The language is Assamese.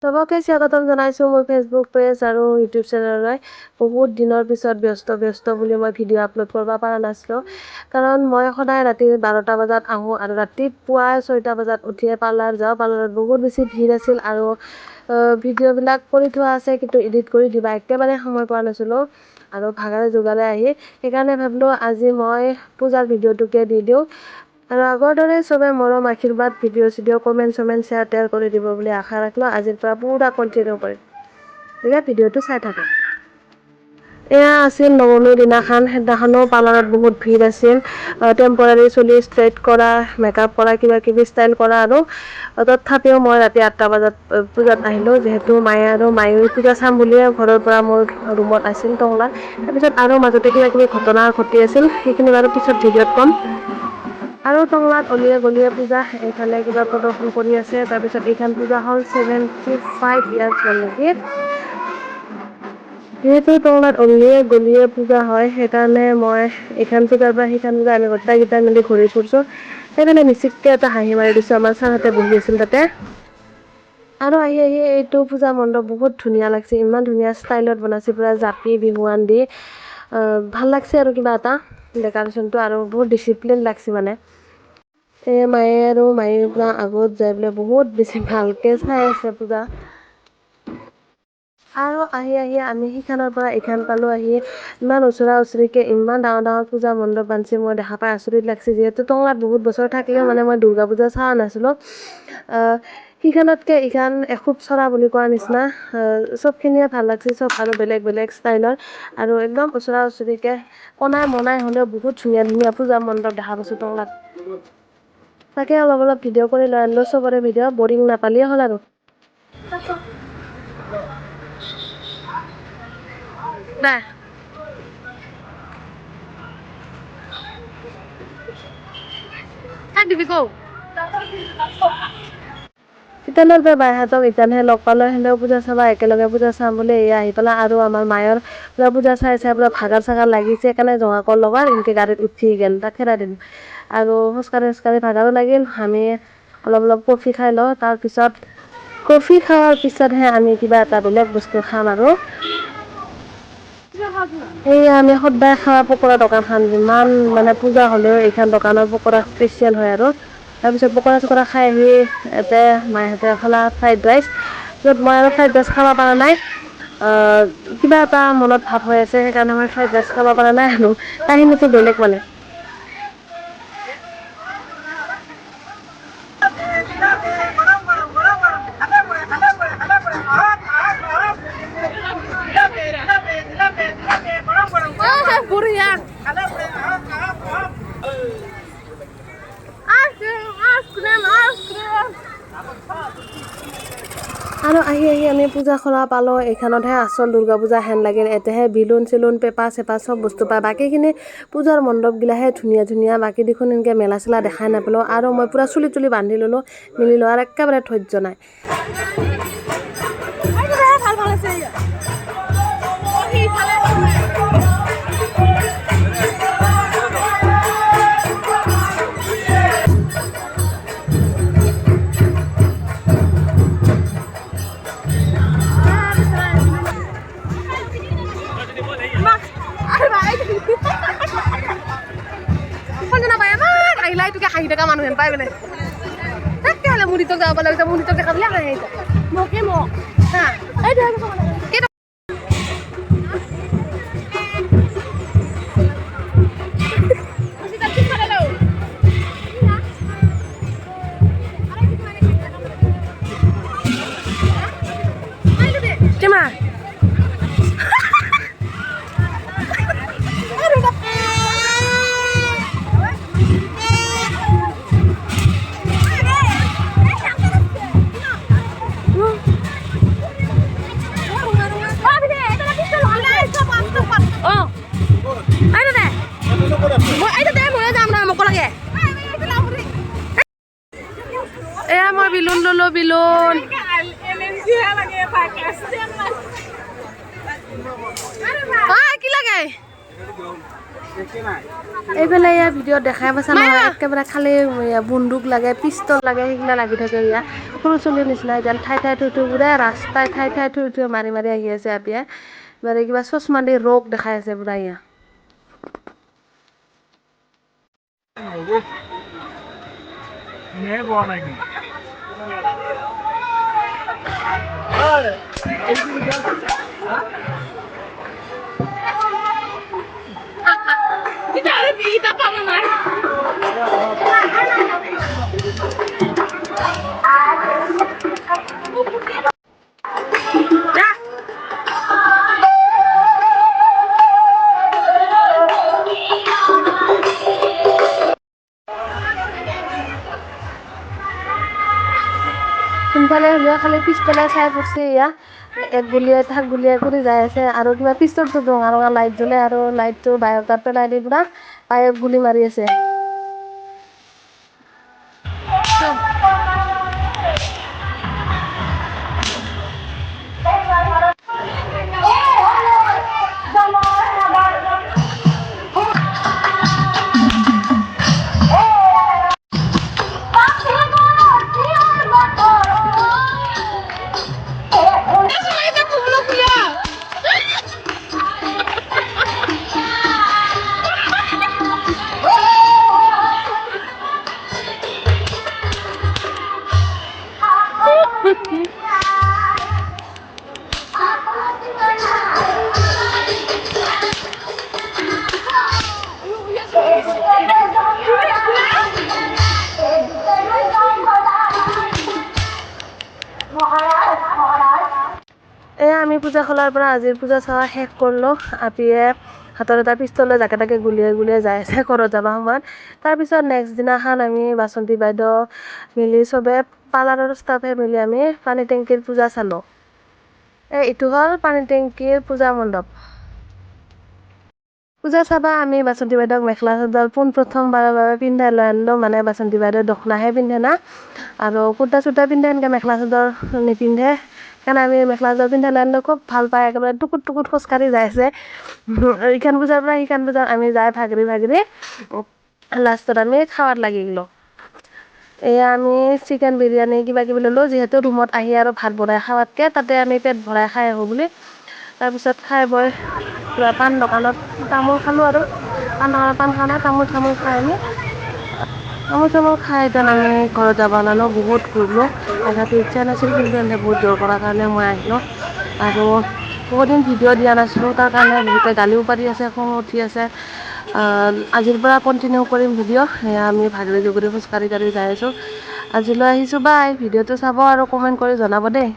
সবকে স্বাগতম জনাইছোঁ মোৰ ফেচবুক পেজ আৰু ইউটিউব চেনেললৈ। বহুত দিনৰ পিছত ব্যস্ত বুলি মই ভিডিঅ' আপলোড কৰিব পৰা নাছিলোঁ, কাৰণ মই সদায় ৰাতি 12টা বজাত আহোঁ আৰু ৰাতিপুৱা 6টা বজাত উঠিয়ে পাৰ্লাৰ যাওঁ। পাৰ্লাৰত বহুত বেছি ভিৰ আছিল আৰু ভিডিঅ'বিলাক কৰি থোৱা আছে, কিন্তু এডিট কৰি দিবা একেবাৰে সময় পোৱা নাছিলোঁ আৰু ভাগৰে যোগাৰে আহি, সেইকাৰণে ভাবিলোঁ আজি মই পূজাৰ ভিডিঅ'টোকে দি দিওঁ আৰু আগৰ দৰে চবে মৰম আশীৰ্বাদ ভিডিঅ' কমেণ্ট শ্বেয়াৰ কৰি দিব বুলি আশা ৰাখিলোঁ। আজিৰ পৰা পুৰা কণ্টিনিউ কৰিম, গতিকে ভিডিঅ'টো চাই থাকক। এয়া আছিল নৱমীৰ দিনাখন। সেইদিনাখনো পাৰ্লাৰত বহুত ভিৰ আছিল। টেম্পৰাৰী চুলি ষ্ট্ৰেইট কৰা, মেকআপ কৰা, কিবা কিবি ষ্টাইল কৰা আৰু তথাপিও মই ৰাতি 8টা বজাত পূজাত আহিলোঁ, যিহেতু মায়ে পূজা চাম বুলিয়ে ঘৰৰ পৰা মোৰ ৰুমত আছিল টংলাত। তাৰপিছত আৰু মাজতে কিবা কিবি ঘটনা ঘটি আছিল, সেইখিনি বাৰু পিছত ভিডিঅ'ত ক'ম। আৰু টংলাত অলিয়ে গলিয়ে পূজা, এইফালে কিবা প্ৰদৰ্শন কৰি আছে। তাৰপিছত এইখন পূজা হ'ল 75 ইয়াৰ্ছ হ'ল নেকি। যিহেতু টংলাত অলিয়ে গলিয়ে পূজা হয়, সেইকাৰণে মই এইখন পূজাৰ পৰা সেইখন পূজা আমি গোটেইকেইটা মিলি ঘূৰি ফুৰিছোঁ। সেইকাৰণে মিচিককৈ এটা হাঁহি মাৰি দিছোঁ। আমাৰ ছাৰহঁতে বহি আছিল তাতে। আৰু আহি এইটো পূজা মণ্ডপ বহুত ধুনীয়া লাগছে, ইমান ধুনীয়া ষ্টাইলত বনাইছে, পূৰা জাপি বিহুৱান দি ভাল লাগছে আৰু কিবা এটা ডেক'ৰেশ্যনটো, আৰু বহুত ডিচিপ্লিন লাগছে মানে। মায়ে পৰা আগত যাই পেলাই বহুত বেছি ভালকৈ চাই আছে পূজা। আৰু আহি আমি সিখনৰ পৰা এইখন পালোঁ। আহি ইমান ওচৰা-ওচৰিকৈ ইমান ডাঙৰ ডাঙৰ পূজা মণ্ডপ বান্ধছে, মই দেখা পাই আচৰিত লাগছে। যিহেতু টংলাত বহুত বছৰ থাকিলেও মানে মই দুৰ্গা পূজা চোৱা নাছিলোঁ। সিখনতকৈ এইখন এখুব চৰা বুলি কোৱাৰ নিচিনা। চবখিনিয়ে ভাল লাগছে, চব আৰু বেলেগ বেলেগ ষ্টাইলৰ, আৰু একদম ওচৰা-ওচৰিকৈ কনাই মনাই হ'লেও বহুত ধুনীয়া ধুনীয়া পূজা মণ্ডপ দেখা পাইছোঁ টংলাত। তাকে অলপ ভিডিঅ' কৰি লৈ আনিলোঁ, চবৰে ভিডিঅ', বৰিং নাপালেই হ'ল আৰু। ইতানৰ পৰা বাইহঁতক ইতানহে লগ পালোঁ, সেনেও পূজা চাবা একেলগে পূজা চাম বুলি আহি পেলাই, আৰু আমাৰ মায়ৰ পূৰা পূজা চাই পূৰা ভাগাৰ চাগাৰ লাগিছে, সেইকাৰণে জঙাকৰ লগত এনেকৈ গাড়ীত উঠি গ'ল, তাক খেদাই দিলোঁ। আৰু খোজকাঢ়ি ভাগাৰো লাগিল। আমি অলপ কফি খাই লওঁ, তাৰপিছত কফি খোৱাৰ পিছতহে আমি কিবা এটা বেলেগ বস্তু খাম। আৰু সেয়া আমি সদায় খোৱা পকৰা দোকানখন, যিমান মানে পূজা হ'লেও এইখন দোকানৰ পকৰা স্পেচিয়েল হয়। আৰু তাৰপিছত পকৰা চকৰা খাই আহি ইয়াতে মাহঁতে খালা ফ্ৰাইড ৰাইচ, য'ত মই আৰু ফ্ৰাইড ৰাইচ খাব পৰা নাই। কিবা এটা মনত ভাৱ হৈ আছে, সেইকাৰণে মই ফ্ৰাইড ৰাইচ খাব পৰা নাই। আৰু কাহিনীটো বেলেগ মানে। আৰু আহি আমি পূজা খোলা পালোঁ। এইখনতহে আচল দুৰ্গা পূজা হেন লাগিল। এতিয়াহে বেলুন চেলুন পেপা চেপা চব বস্তু পায়। বাকীখিনি পূজাৰ মণ্ডপগিলাহে ধুনীয়া। বাকী দেখোন এনেকৈ মেলা চেলা দেখাই নাপালোঁ। আৰু মই পূৰা চুলি তুলি বান্ধি ল'লোঁ, মিলি লোৱাৰ একেবাৰে ধৈৰ্য নাই। হাঁহি থকা মানুহ হেন পাই মানে তেতিয়াহ'লে মুড়িটো যাব লাগিছে, মুড়িটো দেখা দিলে হাঁহি এয়া মই বিলুন ল'লোঁ, বিলুন কি লাগে এইফালে ইয়াৰ ভিডিঅ'ত দেখাই পাইছা নহয় একেবাৰে খালি বন্দুক লাগে পিষ্টল লাগে সেইগিলা লাগি থাকে ইয়াত সৰু চলিৰ নিচিনা যেন ঠাই ঠাই থৈ থৈ পুৰা ৰাস্তাই ঠাই ঠাই থৈ থৈ মাৰি মাৰি আহি আছে আপিয়ে মানে কিবা চশমা দি ৰোগ দেখাই আছে পুৰা ইয়া সোনকালে হ'লেও খালি পিছফালে চাই পৰছে ইয়া এক গুলিয়াই থাক গুলিয়াই কৰি যাই আছে আৰু কিবা পিষ্টলটো ৰঙা ৰঙা লাইট জ্বলে আৰু লাইটটো বায়'টাত পেলাই দি পুৰা বায়ক গুলি মাৰি আছে আমি পূজা খোলাৰ পৰা আজিৰ পূজা চোৱা শেষ কৰিলোঁ আপিয়ে হাতত এটা পিষ্টল লৈ জাকে তাকে গুলিয়াই গুলিয়াই যাই আছে ঘৰত যাব সময়ত তাৰপিছত নেক্সট দিনাখন আমি বাচন্তি বাইদেউ মিলি চবে পাৰ্লাৰৰ ষ্টাফে মিলি আমি পানী টেংকিৰ পূজা চালোঁ এইটো হ'ল পানী টেংকিৰ পূজা মণ্ডপ পূজা চাবা আমি বাচন্তি বাইদেউক মেখেলা চাদৰ পোনপ্ৰথমবাৰৰ বাবে পিন্ধাই লৈ আনিলোঁ মানে বাচন্তি বাইদেউ দখনাহে পিন্ধে না আৰু কুৰ্তা চুৰ্তা পিন্ধে এনেকৈ মেখেলা চাদৰ নিপিন্ধে সেইকাৰণে আমি মেখেলা চাদৰ পিন্ধাই লৈ আনিলোঁ খুব ভাল পায় একেবাৰে টুকুত টুকুত খোজকাঢ়ি যাই আছে ইখন পূজাৰ পৰা সিখন পূজাত আমি যাই ভাগৰি ভাগৰি লাষ্টত আমি খাৱাত লাগি গ'লোঁ এয়া আমি চিকেন বিৰিয়ানী কিবা কিবি ল'লোঁ যিহেতু ৰুমত আহি আৰু ভাত বনাই খাৱাতকৈ তাতে আমি পেট ভৰাই খাই আহোঁ বুলি তাৰপিছত খাই বৈ পাণ দোকানত তামোল খালোঁ আৰু পাণ দোকানত পাণ খোৱা নাই তামোল চামোল খাই আমি তামোল চামোল খাই এতিয়া আমি ঘৰত যাব ওলালোঁ বহুত ঘূৰিলোঁ আধাটো ইচ্ছা নাছিল কিন্তু এনেকৈ বহুত জোৰ কৰাৰ কাৰণে মই আহিলোঁ আৰু বহুত দিন ভিডিঅ' দিয়া নাছিলোঁ তাৰ কাৰণে বহুতে গালিও পাৰি আছে খং উঠি আছে আজিৰ পৰা কণ্টিনিউ কৰিম ভিডিঅ' সেয়া আমি ভাগৰি জুগৰি খোজকাঢ়ি কাঢ়ি যাই আছোঁ আজিলৈ আহিছোঁ বাই ভিডিঅ'টো চাব আৰু কমেণ্ট কৰি জনাব দেই